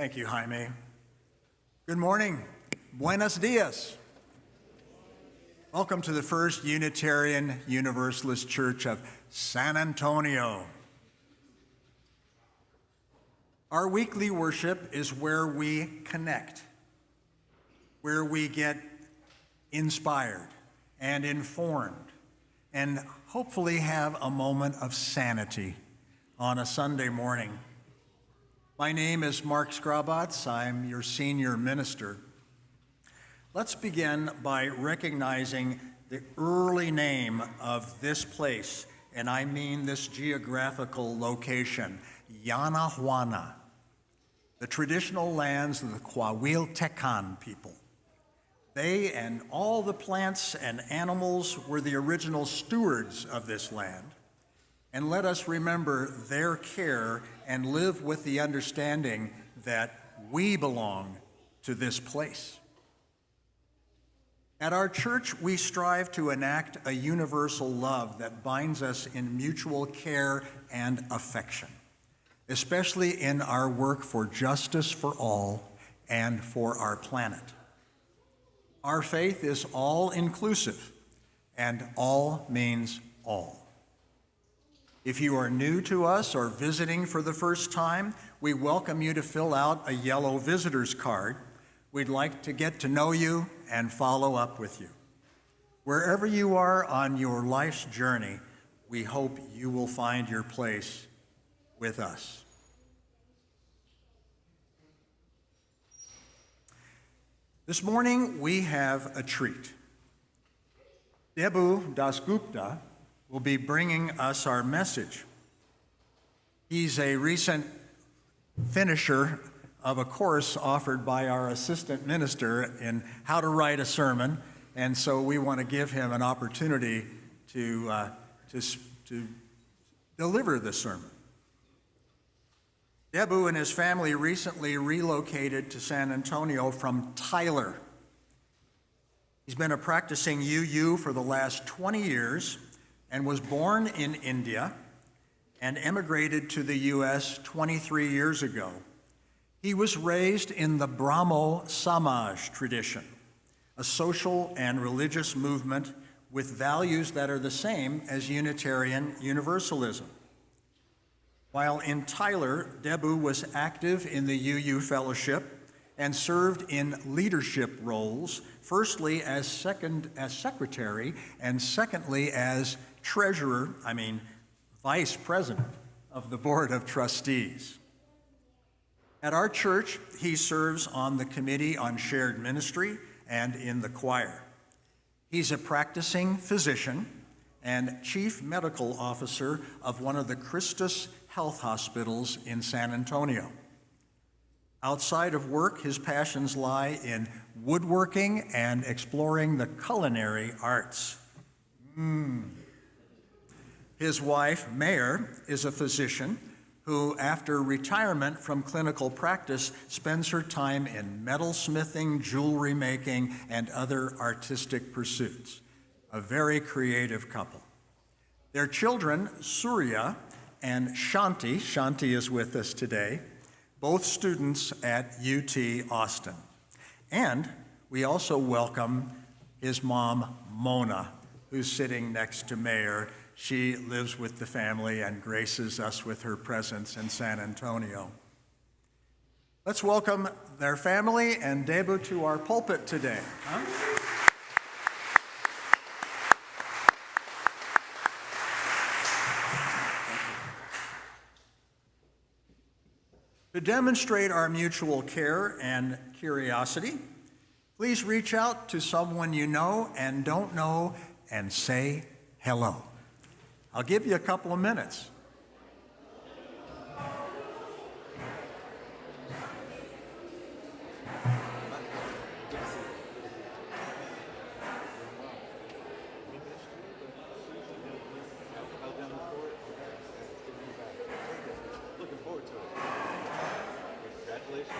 Thank you, Jaime. Good morning. Buenos dias. Welcome to the First Unitarian Universalist Church of San Antonio. Our weekly worship is where we connect, where we get inspired and informed, and hopefully have a moment of sanity on a Sunday morning. My name is Mark Skrabacz. I'm your senior minister. Let's begin by recognizing the early name of this place, and I mean this geographical location, Yanahuana, the traditional lands of the Coahuiltecan people. They and all the plants and animals were the original stewards of this land. And let us remember their care and live with the understanding that we belong to this place. At our church, we strive to enact a universal love that binds us in mutual care and affection, especially in our work for justice for all and for our planet. Our faith is all-inclusive, and all means all. If you are new to us or visiting for the first time, we welcome you to fill out a yellow visitor's card. We'd like to get to know you and follow up with you. Wherever you are on your life's journey, we hope you will find your place with us. This morning, we have a treat. Debu Dasgupta will be bringing us our message. He's a recent finisher of a course offered by our assistant minister in how to write a sermon, and so we want to give him an opportunity to deliver the sermon. Debu and his family recently relocated to San Antonio from Tyler. He's been a practicing UU for the last 20 years and was born in India and emigrated to the U.S. 23 years ago. He was raised in the Brahmo Samaj tradition, a social and religious movement with values that are the same as Unitarian Universalism. While in Tyler, Debu was active in the UU Fellowship and served in leadership roles, firstly as secretary and secondly as vice president of the Board of Trustees. At our church, he serves on the Committee on Shared Ministry and in the choir. He's a practicing physician and chief medical officer of one of the Christus Health Hospitals in San Antonio. Outside of work, his passions lie in woodworking and exploring the culinary arts. His wife, Mayor, is a physician who, after retirement from clinical practice, spends her time in metalsmithing, jewelry making, and other artistic pursuits. A very creative couple. Their children, Surya and Shanti is with us today, both students at UT Austin. And we also welcome his mom, Mona, who's sitting next to Mayor. She lives with the family and graces us with her presence in San Antonio. Let's welcome their family and Debu to our pulpit today. To demonstrate our mutual care and curiosity, please reach out to someone you know and don't know and say hello. I'll give you a couple of minutes. Looking forward to it. Congratulations.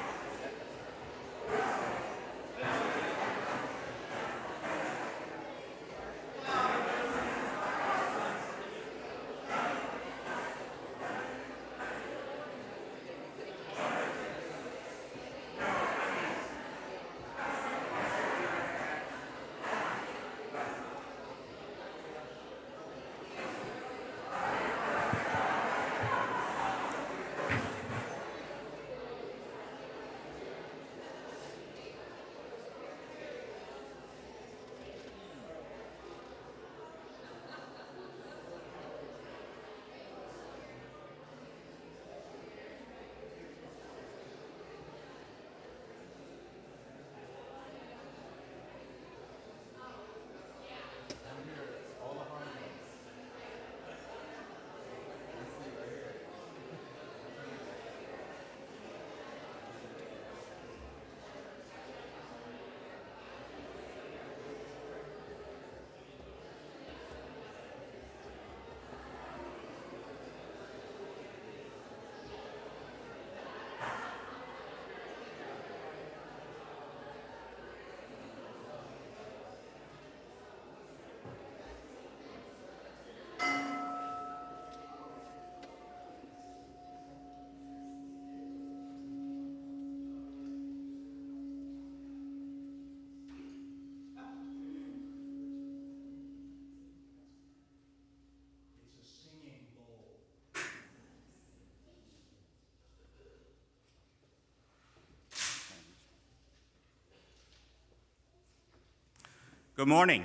Good morning.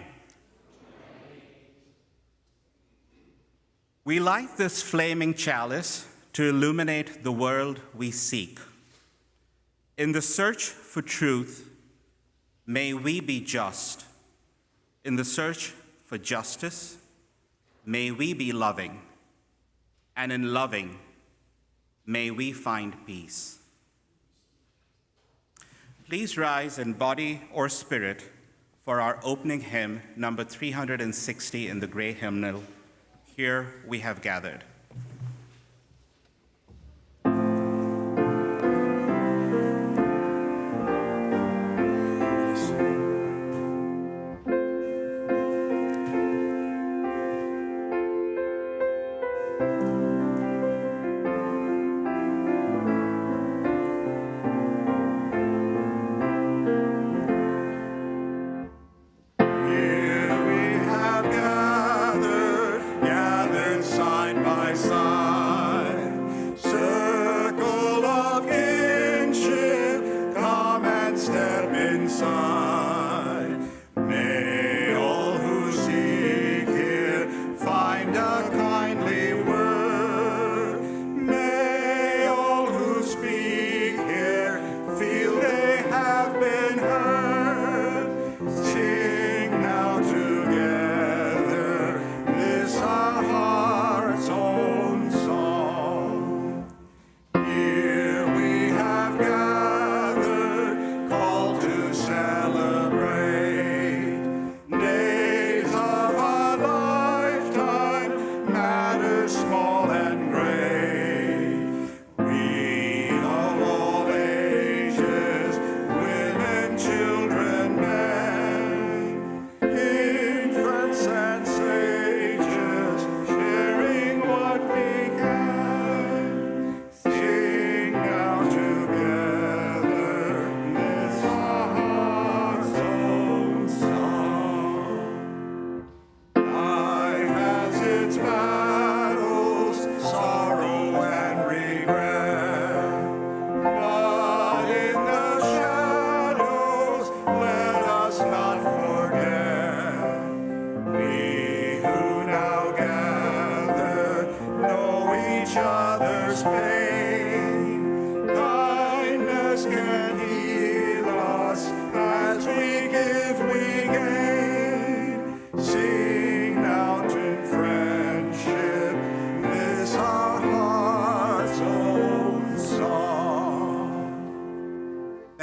We light this flaming chalice to illuminate the world we seek. In the search for truth, may we be just. In the search for justice, may we be loving. And in loving, may we find peace. Please rise in body or spirit for our opening hymn, number 360 in the gray hymnal, Here We Have Gathered.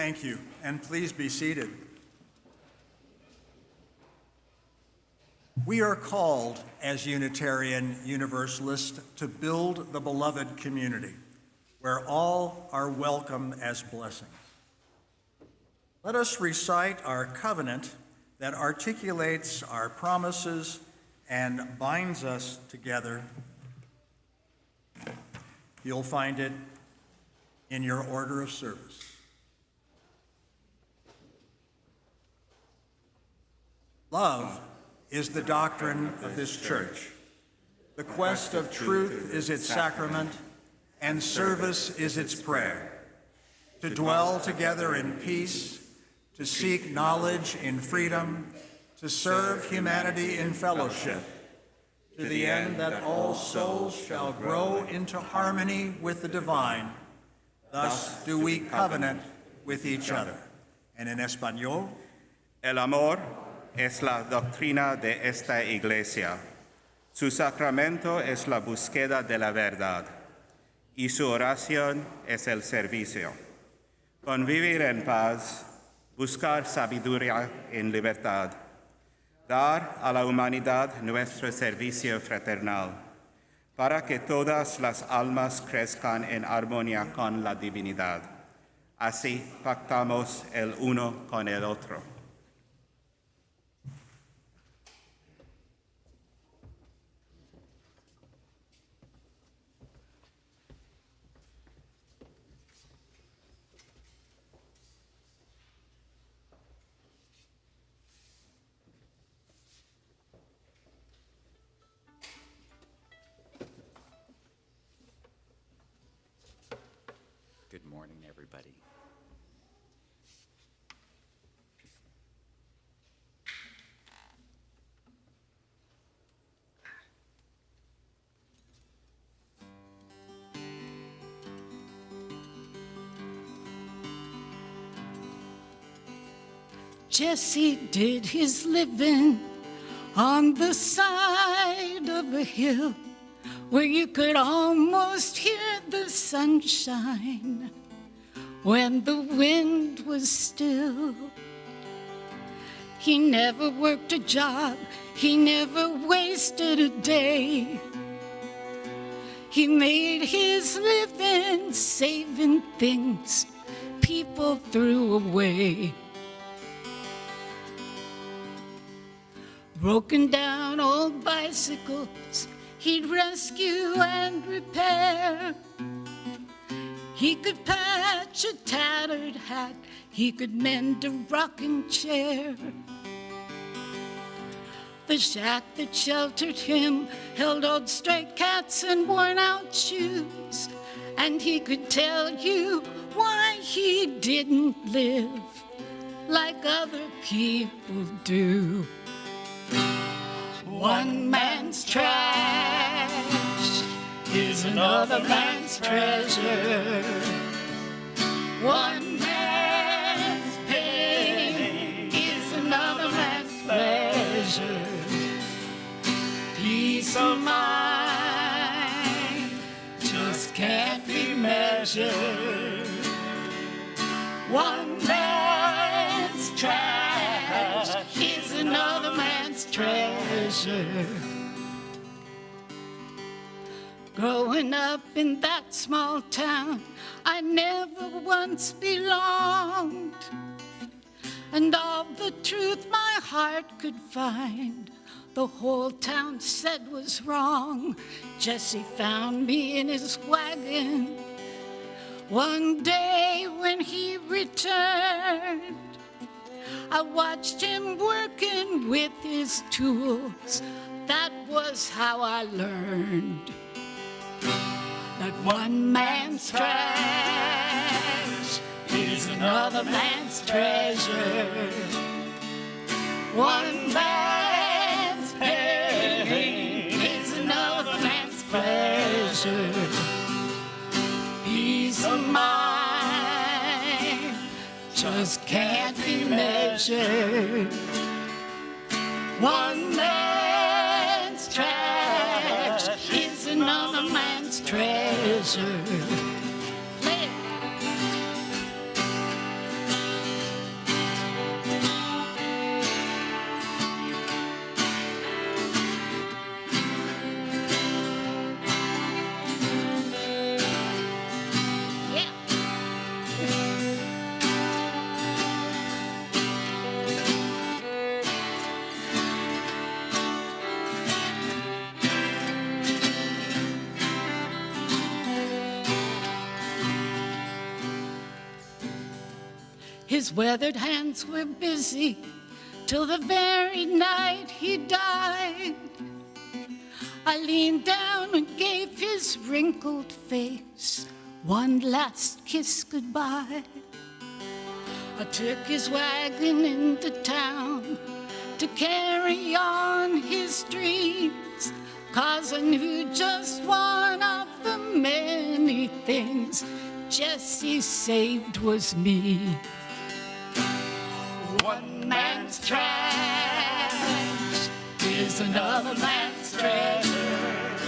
Thank you, and please be seated. We are called as Unitarian Universalists to build the beloved community where all are welcome as blessings. Let us recite our covenant that articulates our promises and binds us together. You'll find it in your order of service. Love is the doctrine of this church. The quest of truth is its sacrament, and service is its prayer. To dwell together in peace, to seek knowledge in freedom, to serve humanity in fellowship, to the end that all souls shall grow into harmony with the divine. Thus do we covenant with each other. And in Español, El amor es la doctrina de esta iglesia. Su sacramento es la búsqueda de la verdad, y su oración es el servicio. Convivir en paz, buscar sabiduría en libertad, dar a la humanidad nuestro servicio fraternal, para que todas las almas crezcan en armonía con la divinidad. Así pactamos el uno con el otro. Good morning, everybody. Jesse did his living on the side of a hill where you could almost hear the sunshine when the wind was still. He never worked a job, he never wasted a day. He made his living saving things people threw away. Broken down old bicycles he'd rescue and repair. He could patch a tattered hat, he could mend a rocking chair. The shack that sheltered him held old stray cats and worn-out shoes, and he could tell you why he didn't live like other people do. One man's trash is another man's treasure. One man's pain is another man's pleasure. Peace of mind just can't be measured. One man's trash is another man's treasure. Growing up in that small town, I never once belonged, and all the truth my heart could find, the whole town said was wrong. Jesse found me in his wagon one day when he returned. I watched him working with his tools. That was how I learned that one man's trash is another man's treasure. One man's pain is another man's pleasure. Peace of mind just can't be measured. One man's trash is another man's treasure. Play it. His weathered hands were busy till the very night he died. I leaned down and gave his wrinkled face one last kiss goodbye. I took his wagon into town to carry on his dreams, 'cause I knew just one of the many things Jesse saved was me. One man's trash is another man's treasure.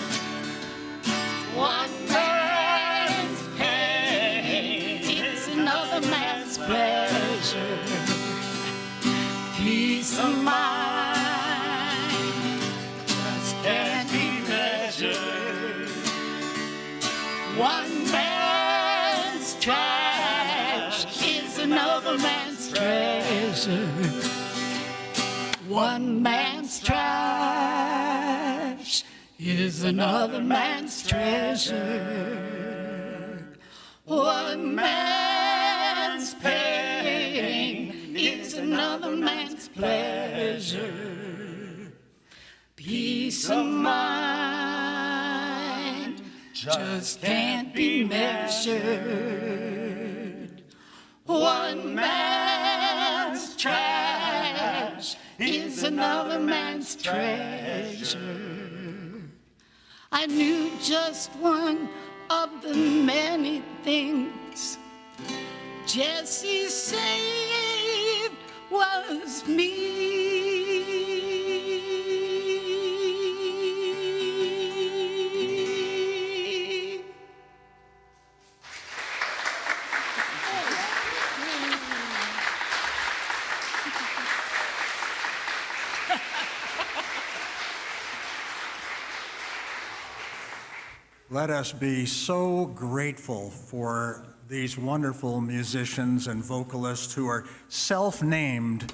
One man's pain is another man's pleasure. Peace of mind just can't be measured. One man's trash is another man's treasure. One man's trash is another man's treasure. One man's pain is another man's pleasure. Peace of mind just can't be measured. One man's trash is another man's treasure. I knew just one of the many things Jesse saved was me. Let us be so grateful for these wonderful musicians and vocalists who are self-named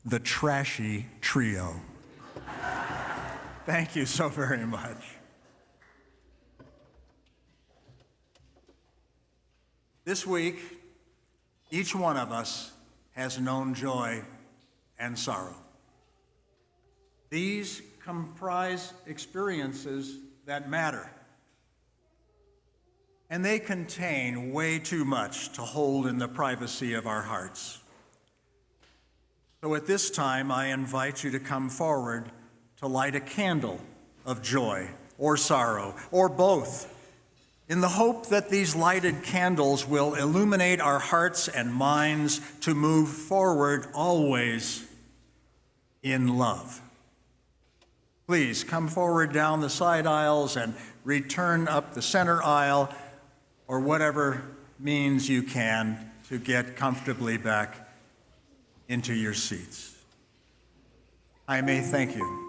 the Trashy Trio. Thank you so very much. This week, each one of us has known joy and sorrow. These comprise experiences that matter. And they contain way too much to hold in the privacy of our hearts. So at this time, I invite you to come forward to light a candle of joy or sorrow, or both, in the hope that these lighted candles will illuminate our hearts and minds to move forward always in love. Please come forward down the side aisles and return up the center aisle, or whatever means you can to get comfortably back into your seats. Jaime, thank you.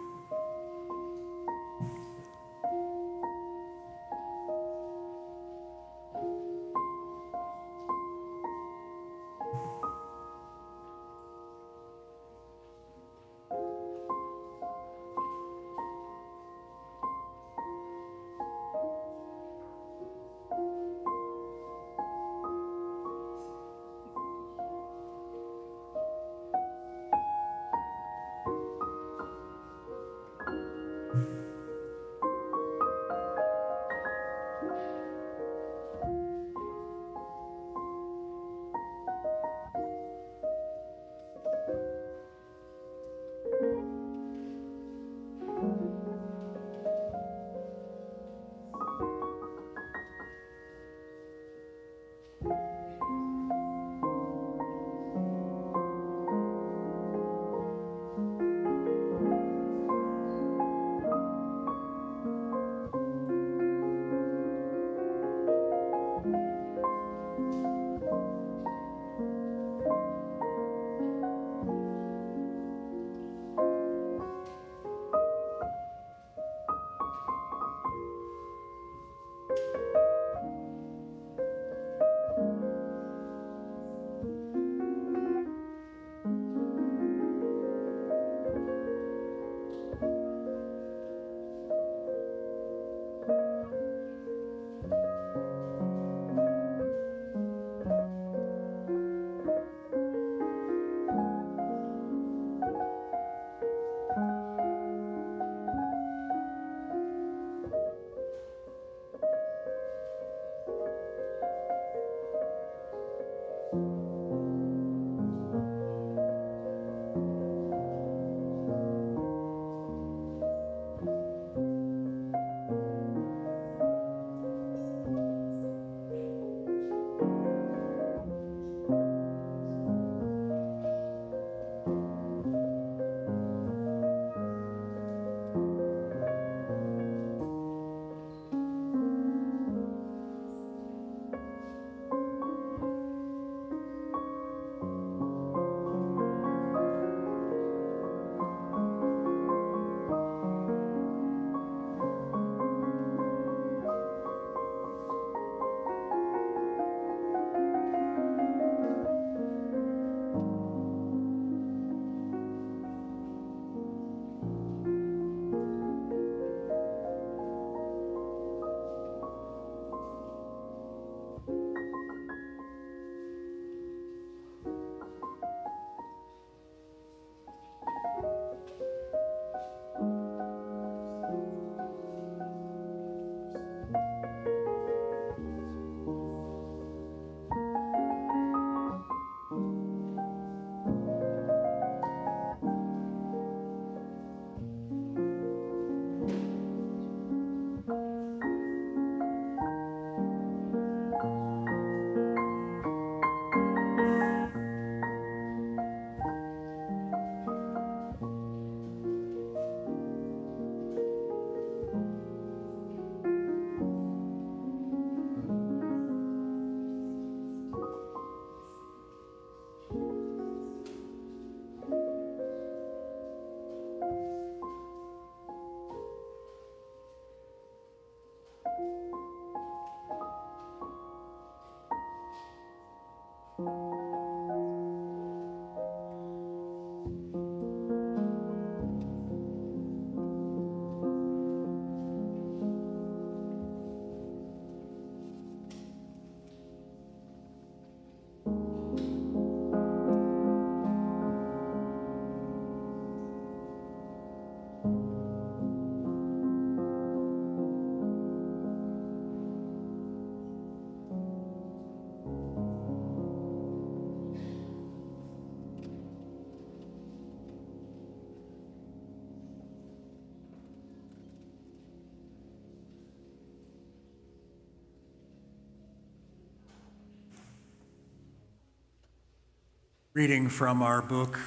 Reading from our book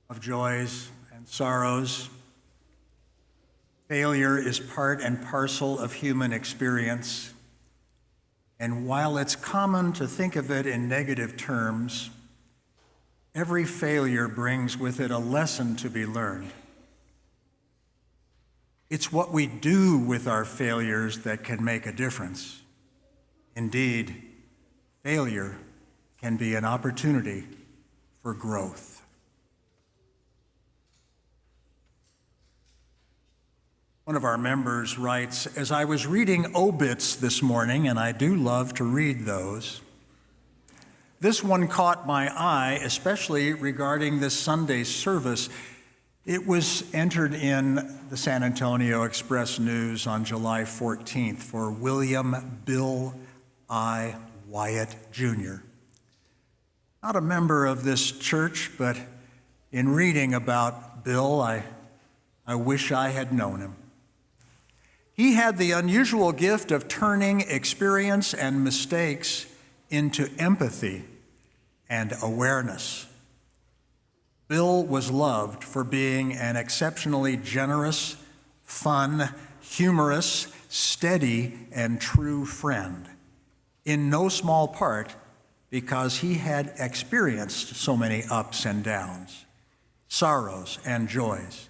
of joys and sorrows, failure is part and parcel of human experience, and while it's common to think of it in negative terms, every failure brings with it a lesson to be learned. It's what we do with our failures that can make a difference. Indeed, failure can be an opportunity for growth. One of our members writes, as I was reading obits this morning, and I do love to read those, this one caught my eye, especially regarding this Sunday's service. It was entered in the San Antonio Express News on July 14th for William Bill I. Wyatt, Jr. Not a member of this church, but in reading about Bill, I wish I had known him. He had the unusual gift of turning experience and mistakes into empathy and awareness. Bill was loved for being an exceptionally generous, fun, humorous, steady, and true friend, in no small part because he had experienced so many ups and downs, sorrows and joys,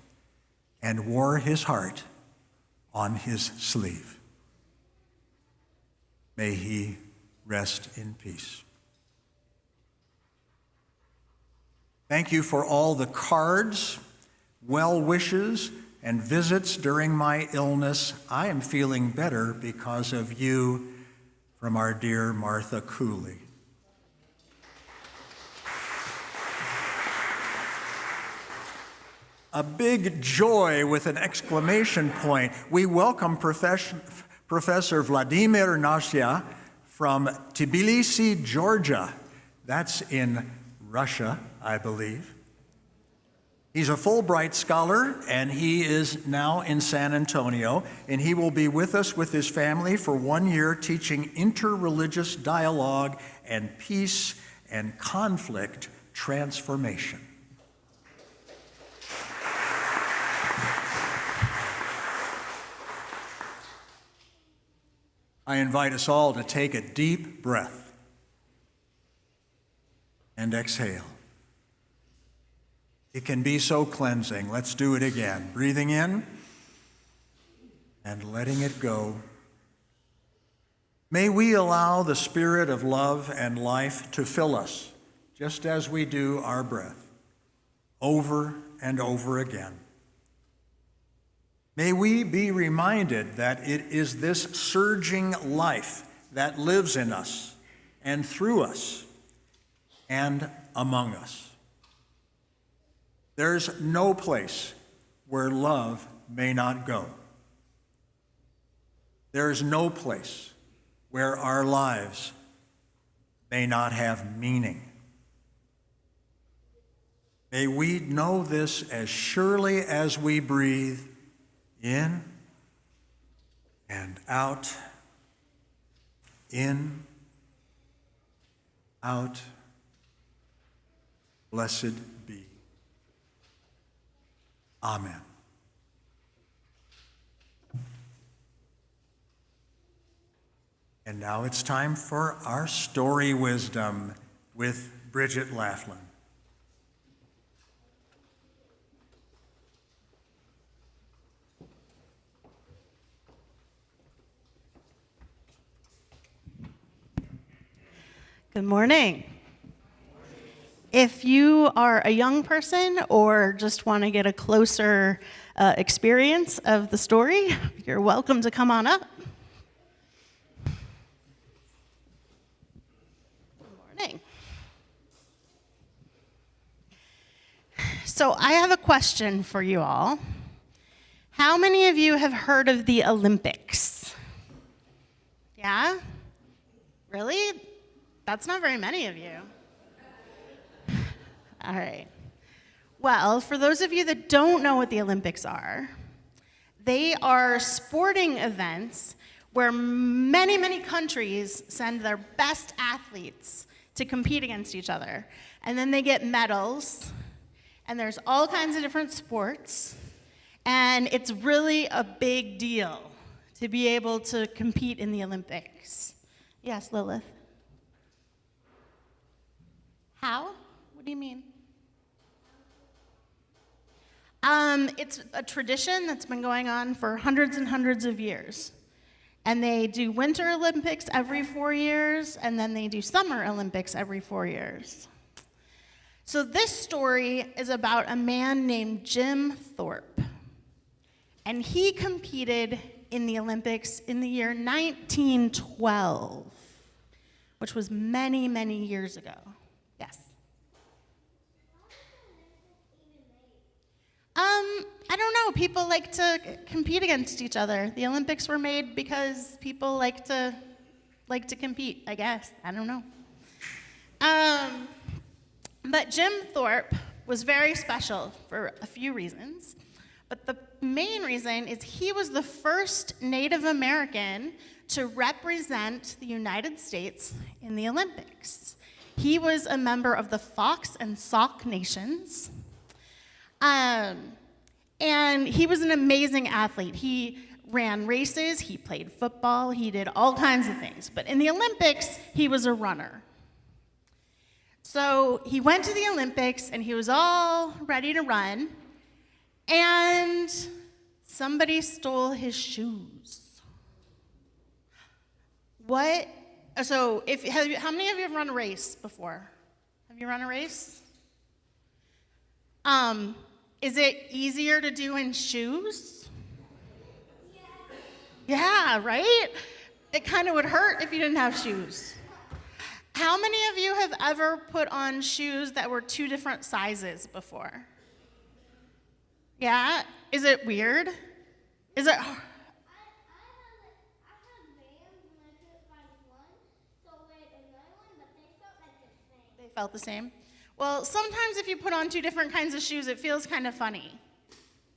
and wore his heart on his sleeve. May he rest in peace. Thank you for all the cards, well wishes, and visits during my illness. I am feeling better because of you, from our dear Martha Cooley. A big joy with an exclamation point. We welcome Professor Vladimir Nasya from Tbilisi, Georgia. That's in Russia, I believe. He's a Fulbright scholar, and he is now in San Antonio, and he will be with us with his family for 1 year teaching interreligious dialogue and peace and conflict transformation. I invite us all to take a deep breath and exhale. It can be so cleansing. Let's do it again. Breathing in and letting it go. May we allow the spirit of love and life to fill us, just as we do our breath, over and over again. May we be reminded that it is this surging life that lives in us and through us and among us. There's no place where love may not go. There's no place where our lives may not have meaning. May we know this as surely as we breathe in and out, in, out. Blessed be. Amen. And now it's time for our story wisdom with Bridget Laflin. Good morning. If you are a young person or just want to get a closer experience of the story, you're welcome to come on up. Good morning. So I have a question for you all. How many of you have heard of the Olympics? Yeah? Really? That's not very many of you. All right. Well, for those of you that don't know what the Olympics are, they are sporting events where many, many countries send their best athletes to compete against each other. And then they get medals, and there's all kinds of different sports, and it's really a big deal to be able to compete in the Olympics. Yes, Lilith? How? What do you mean? It's a tradition that's been going on for hundreds and hundreds of years. And they do Winter Olympics every 4 years, and then they do Summer Olympics every 4 years. So this story is about a man named Jim Thorpe. And he competed in the Olympics in the year 1912, which was many, many years ago. Yes? I don't know. People like to compete against each other. The Olympics were made because people like to compete, I guess. I don't know. But Jim Thorpe was very special for a few reasons. But the main reason is he was the first Native American to represent the United States in the Olympics. He was a member of the Fox and Sauk Nations. And he was an amazing athlete. He ran races, he played football, he did all kinds of things. But in the Olympics, he was a runner. So he went to the Olympics, and he was all ready to run, and somebody stole his shoes. What? So how many of you have run a race before? Have you run a race? Is it easier to do in shoes? Yeah, right? It kind of would hurt if you didn't have shoes. How many of you have ever put on shoes that were 2 different sizes before? Yeah? Is it weird? Is it? They felt the same? Well, sometimes if you put on 2 different kinds of shoes, it feels kind of funny.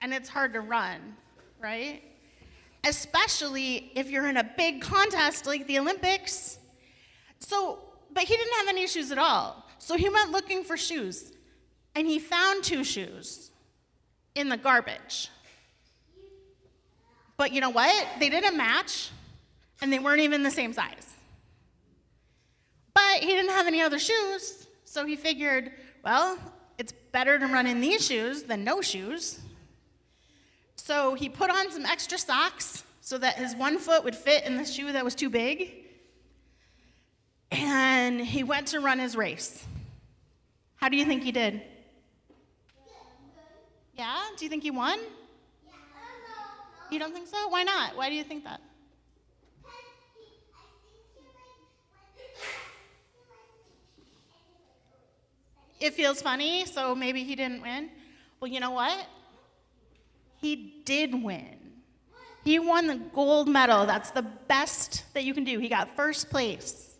And it's hard to run, right? Especially if you're in a big contest like the Olympics. But he didn't have any shoes at all. So he went looking for shoes. And he found 2 shoes in the garbage. But you know what? They didn't match, and they weren't even the same size. But he didn't have any other shoes, so he figured, well, it's better to run in these shoes than no shoes. So he put on some extra socks so that his one foot would fit in the shoe that was too big. And he went to run his race. How do you think he did? Yeah? Do you think he won? Yeah. You don't think so? Why not? Why do you think that? It feels funny, so maybe he didn't win. Well, you know what? He did win. He won the gold medal. That's the best that you can do. He got first place.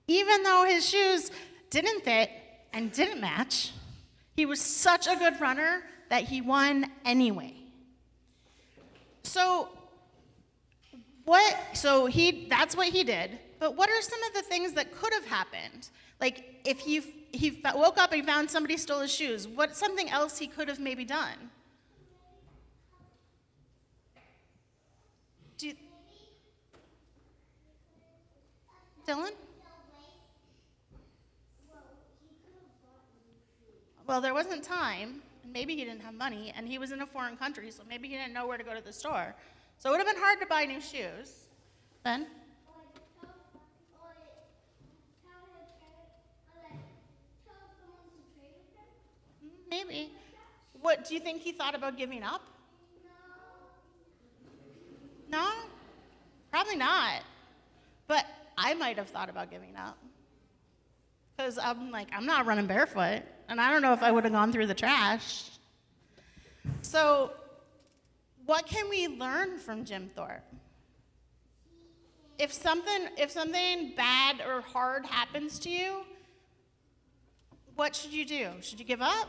Even though his shoes didn't fit and didn't match, he was such a good runner that he won anyway. That's what he did. But what are some of the things that could have happened? Like if he woke up and he found somebody stole his shoes, what's something else he could have maybe done? Dylan? Well, there wasn't time, and maybe he didn't have money, and he was in a foreign country, so maybe he didn't know where to go to the store. So it would have been hard to buy new shoes. Ben? Maybe. What, do you think he thought about giving up? No? Probably not. But I might have thought about giving up. Because I'm like, I'm not running barefoot. And I don't know if I would have gone through the trash. So, what can we learn from Jim Thorpe? If something bad or hard happens to you, what should you do? Should you give up?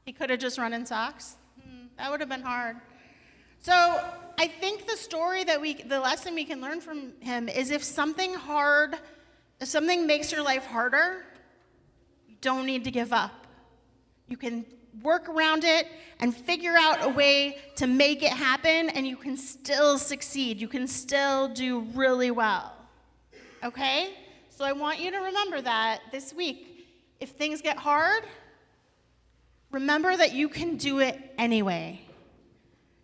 He could have just run in socks. That would have been hard. So I think the lesson we can learn from him is if something makes your life harder, you don't need to give up. You can work around it and figure out a way to make it happen, and you can still succeed. You can still do really well. Okay? So I want you to remember that this week. If things get hard, remember that you can do it anyway.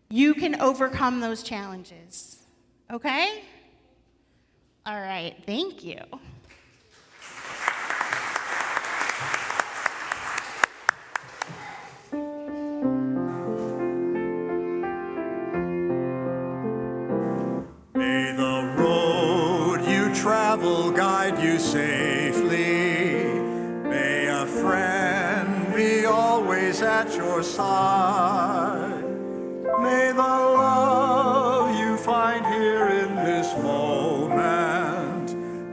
You can overcome those challenges. Okay? All right, thank you. May the road you travel guide you safely. May a friend be always at your side. May the love you find here in this moment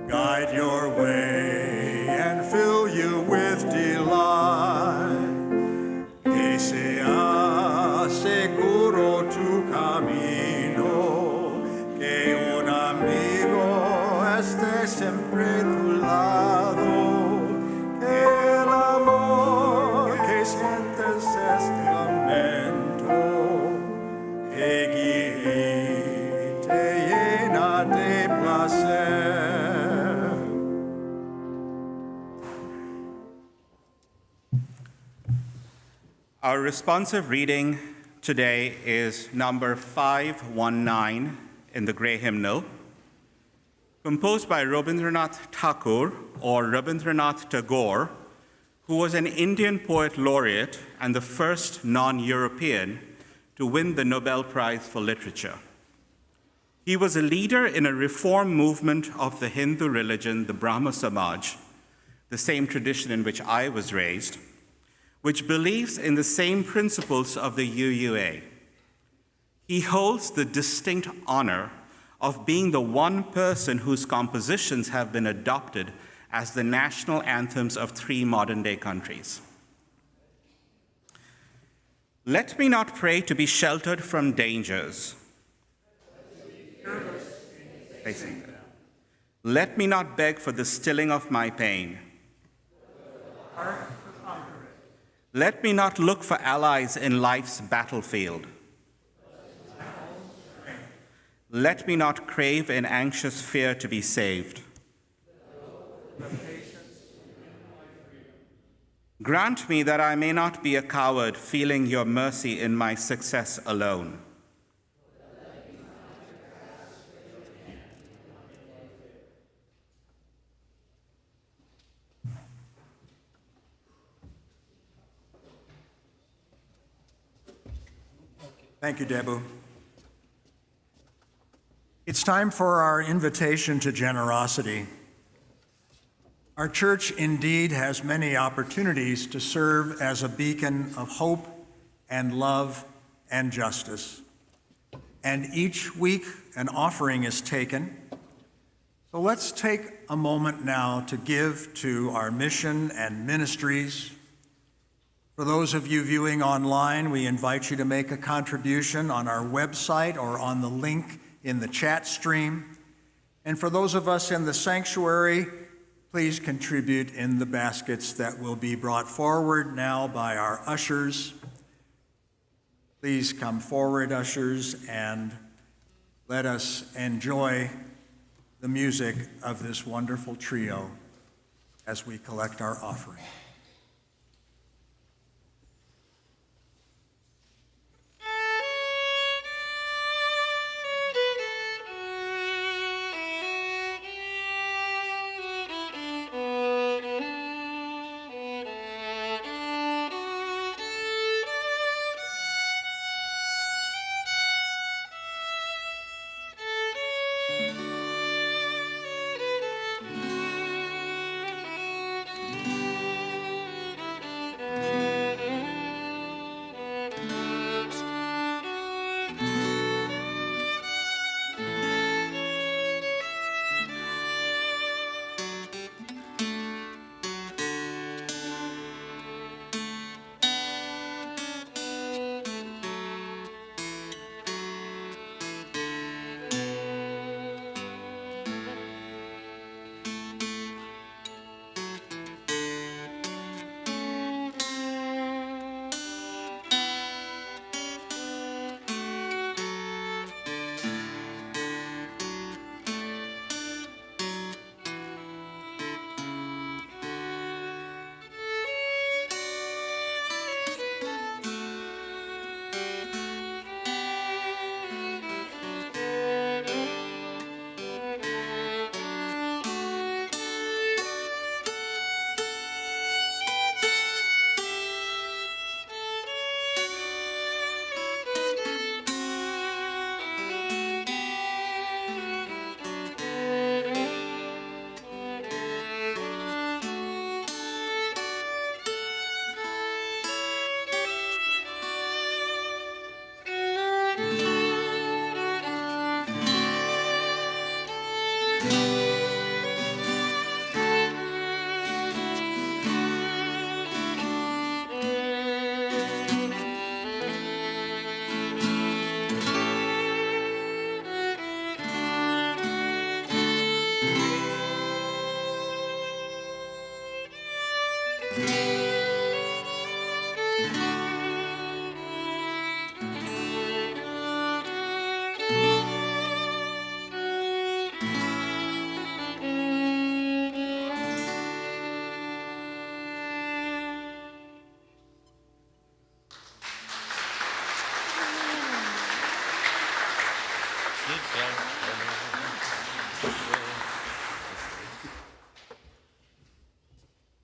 guide your way and fill you with delight. Que sea seguro tu camino, que un amigo esté siempre a tu lado, que el amor que sientes este momento te guíe, te llena de placer. Our responsive reading today is number 519 in the Grey Hymnal, composed by Rabindrath Thakur, or Rabindrath Tagore, who was an Indian poet laureate and the first non-European to win the Nobel Prize for Literature. He was a leader in a reform movement of the Hindu religion, the Brahmo Samaj, the same tradition in which I was raised, which believes in the same principles of the UUA. He holds the distinct honor of being the one person whose compositions have been adopted as the national anthems of 3 modern-day countries. Let me not pray to be sheltered from dangers. Let me not beg for the stilling of my pain. Let me not look for allies in life's battlefield. Let me not crave in anxious fear to be saved. Grant me that I may not be a coward, feeling your mercy in my success alone. Thank you, Debu. It's time for our invitation to generosity. Our church indeed has many opportunities to serve as a beacon of hope and love and justice. And each week an offering is taken. So let's take a moment now to give to our mission and ministries. For those of you viewing online, we invite you to make a contribution on our website or on the link in the chat stream. And for those of us in the sanctuary, please contribute in the baskets that will be brought forward now by our ushers. Please come forward, ushers, and let us enjoy the music of this wonderful trio as we collect our offering.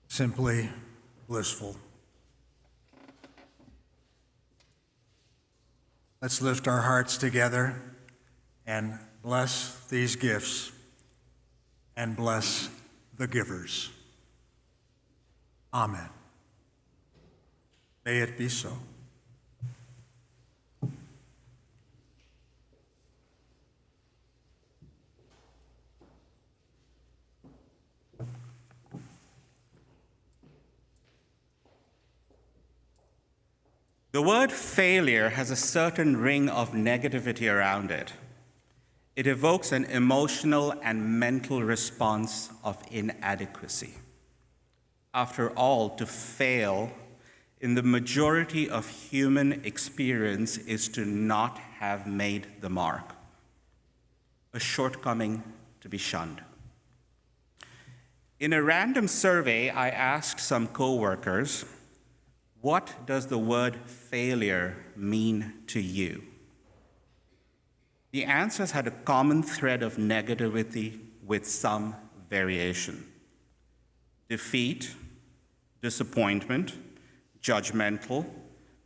Simply blissful. Let's lift our hearts together and bless these gifts and bless the givers. Amen. May it be so. The word failure has a certain ring of negativity around it. It evokes an emotional and mental response of inadequacy. After all, to fail in the majority of human experience is to not have made the mark, a shortcoming to be shunned. In a random survey, I asked some coworkers, what does the word failure mean to you? The answers had a common thread of negativity with some variation. Defeat, disappointment, judgmental,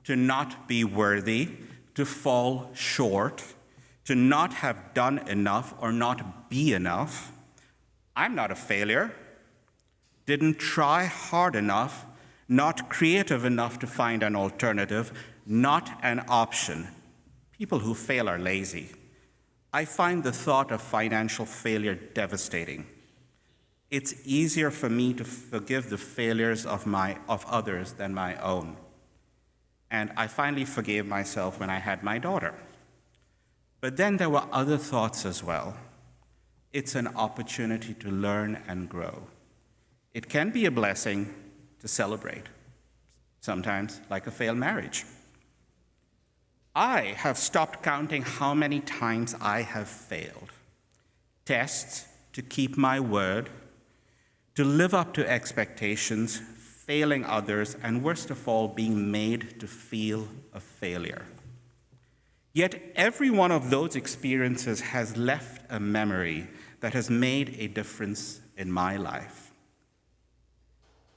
to not be worthy, to fall short, to not have done enough or not be enough. I'm not a failure. Didn't try hard enough, not creative enough to find an alternative, not an option. People who fail are lazy. I find the thought of financial failure devastating. It's easier for me to forgive the failures of others than my own. And I finally forgave myself when I had my daughter. But then there were other thoughts as well. It's an opportunity to learn and grow. It can be a blessing to celebrate, sometimes like a failed marriage. I have stopped counting how many times I have failed. Tests to keep my word, to live up to expectations, failing others, and worst of all, being made to feel a failure. Yet every one of those experiences has left a memory that has made a difference in my life.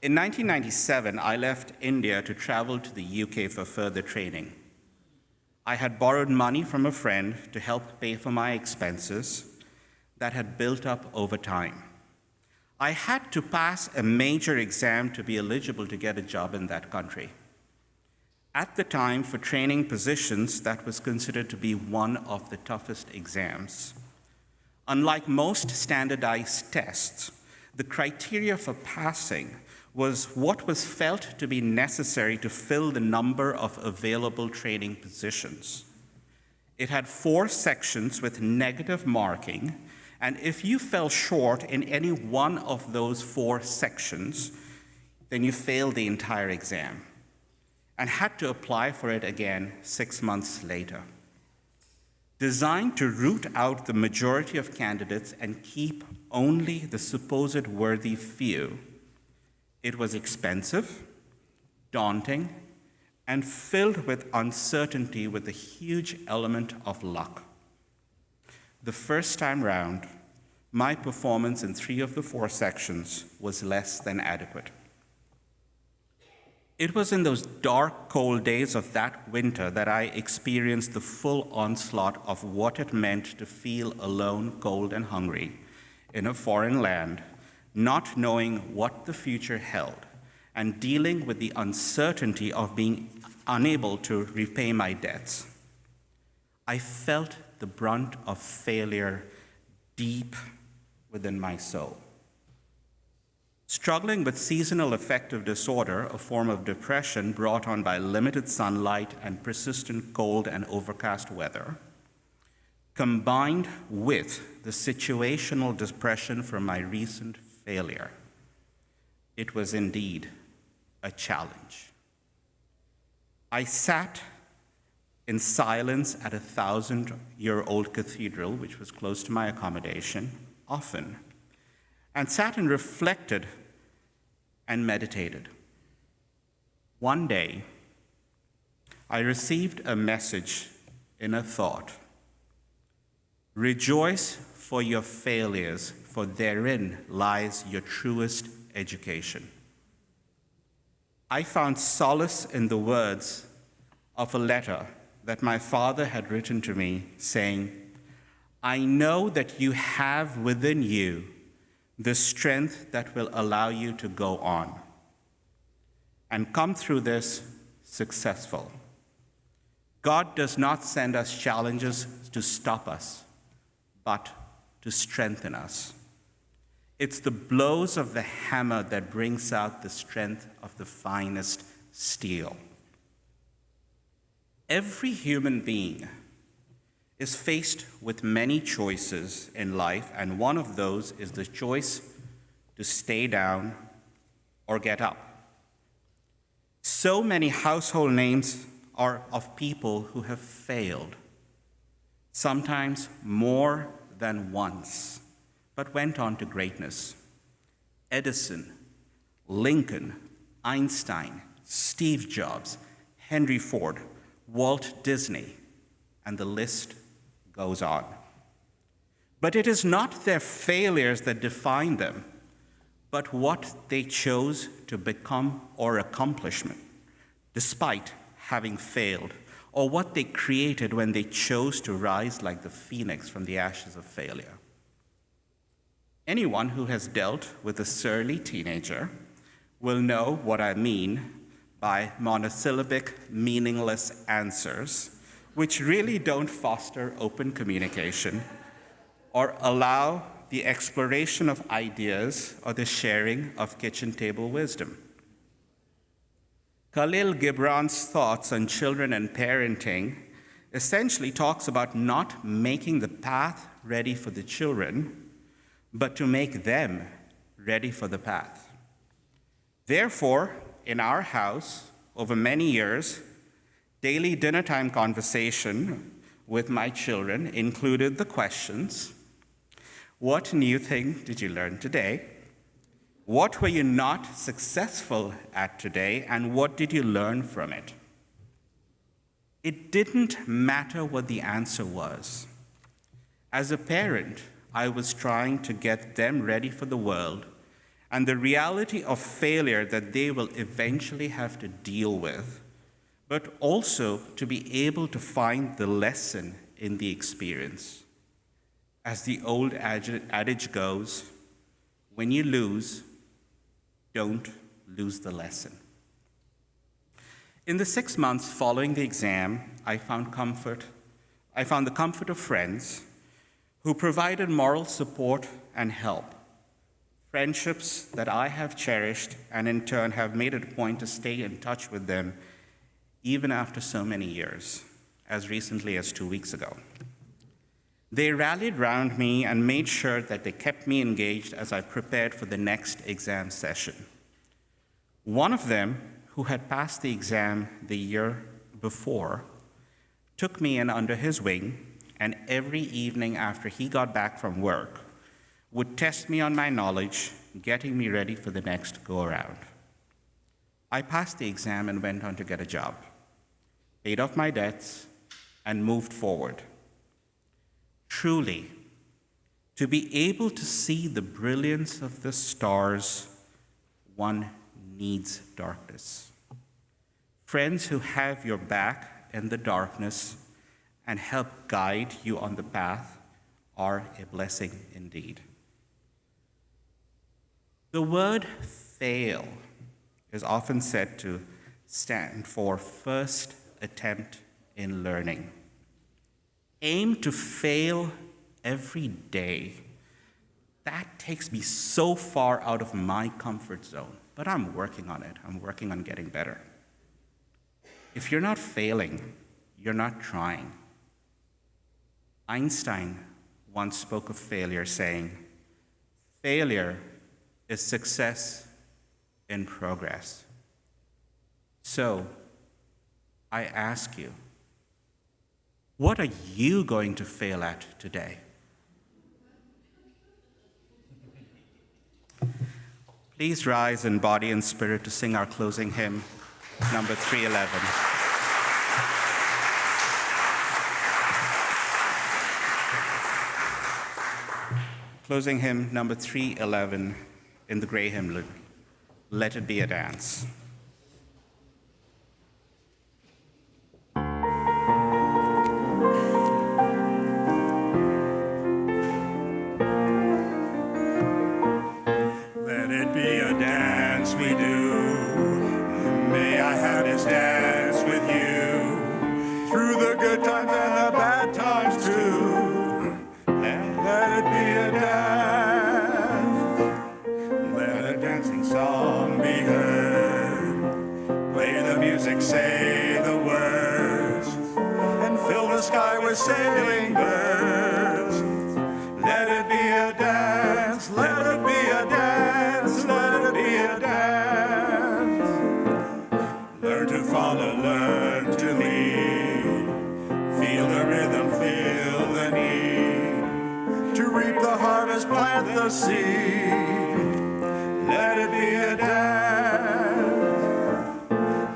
In 1997, I left India to travel to the UK for further training. I had borrowed money from a friend to help pay for my expenses that had built up over time. I had to pass a major exam to be eligible to get a job in that country. At the time, for training positions, that was considered to be one of the toughest exams. Unlike most standardized tests, the criteria for passing was what was felt to be necessary to fill the number of available training positions. It had 4 sections with negative marking, and if you fell short in any one of those 4 sections, then you failed the entire exam and had to apply for it again 6 months later. Designed to root out the majority of candidates and keep only the supposed worthy few, it was expensive, daunting, and filled with uncertainty with a huge element of luck. The first time round, my performance in 3 of the 4 sections was less than adequate. It was in those dark, cold days of that winter that I experienced the full onslaught of what it meant to feel alone, cold, and hungry in a foreign land, not knowing what the future held, and dealing with the uncertainty of being unable to repay my debts. I felt the brunt of failure deep within my soul. Struggling with seasonal affective disorder, a form of depression brought on by limited sunlight and persistent cold and overcast weather, combined with the situational depression from my recent failure, it was indeed a challenge. I sat in silence at a 1,000-year-old cathedral, which was close to my accommodation, often, and sat and reflected and meditated. One day, I received a message in a thought: rejoice, for your failures, for therein lies your truest education. I found solace in the words of a letter that my father had written to me saying, I know that you have within you the strength that will allow you to go on and come through this successful. God does not send us challenges to stop us, but to strengthen us. It's the blows of the hammer that brings out the strength of the finest steel. Every human being is faced with many choices in life, and one of those is the choice to stay down or get up. So many household names are of people who have failed, sometimes more than once, but went on to greatness. Edison, Lincoln, Einstein, Steve Jobs, Henry Ford, Walt Disney, and the list goes on. But it is not their failures that define them, but what they chose to become or accomplishment, despite having failed, or what they created when they chose to rise like the phoenix from the ashes of failure. Anyone who has dealt with a surly teenager will know what I mean by monosyllabic, meaningless answers, which really don't foster open communication or allow the exploration of ideas or the sharing of kitchen table wisdom. Khalil Gibran's thoughts on children and parenting essentially talks about not making the path ready for the children, but to make them ready for the path. Therefore, in our house, over many years, daily dinnertime conversation with my children included the questions: what new thing did you learn today? What were you not successful at today, and what did you learn from it? It didn't matter what the answer was. As a parent, I was trying to get them ready for the world and the reality of failure that they will eventually have to deal with, but also to be able to find the lesson in the experience. As the old adage goes, when you lose, don't lose the lesson. In the 6 months following the exam, I found the comfort of friends who provided moral support and help. Friendships that I have cherished and in turn have made it a point to stay in touch with them even after so many years, as recently as 2 weeks ago. They rallied around me and made sure that they kept me engaged as I prepared for the next exam session. One of them, who had passed the exam the year before, took me in under his wing, and every evening after he got back from work, would test me on my knowledge, getting me ready for the next go-around. I passed the exam and went on to get a job, paid off my debts, and moved forward. Truly, to be able to see the brilliance of the stars, one needs darkness. Friends who have your back in the darkness and help guide you on the path are a blessing indeed. The word fail is often said to stand for first attempt in learning. Aim to fail every day. That takes me so far out of my comfort zone, but I'm working on it. I'm working on getting better. If you're not failing, you're not trying. Einstein once spoke of failure saying, failure is success in progress. So, I ask you, what are you going to fail at today? Please rise in body and spirit to sing our closing hymn, number 311. Closing hymn number 311 in the gray hymnal, Let It Be a Dance. Let it be a dance we do. May I have this dance with you through the good times and the bad times too. Let it be a dance. Let a dancing song be heard. Play the music, say the words, and fill the sky with sailing birds. Let it be a dance. Let it be a dance. Let it be a dance. Learn to follow, learn to lead. Feel the rhythm, feel the need. To reap the harvest, plant the seed. Let it be a dance.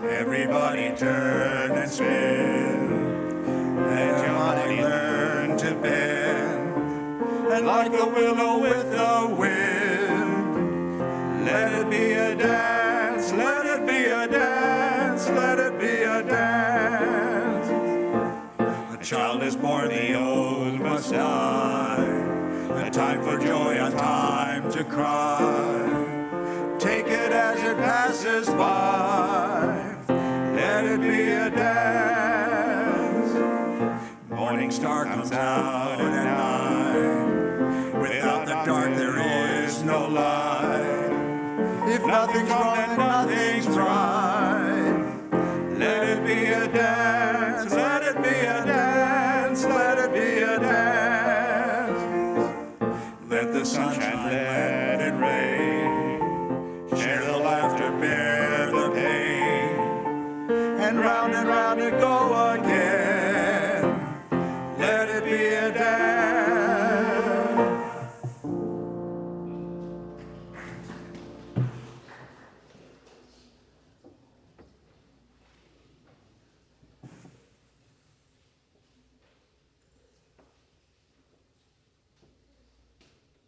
Everybody turn and spin. Let your body learn to bend. And like the willow with the wind, let it be a dance. Let it be a dance. Let it be a dance. A child is born, the old must die. A time for joy, a time to cry. Take it as it passes by. Let it be a dance. Morning star comes out at night. Without the dark there is no light. If nothing's wrong, then nothing's right. Let it be a dance. Let it be a dance. Let it be a dance. Let the sunshine, let it rain. Share the laughter, bear the pain. And round it go again. Let it be a dance.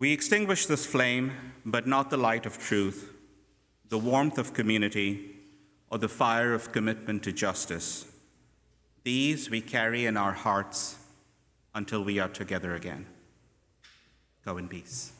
We extinguish this flame, but not the light of truth, the warmth of community, or the fire of commitment to justice. These we carry in our hearts until we are together again. Go in peace.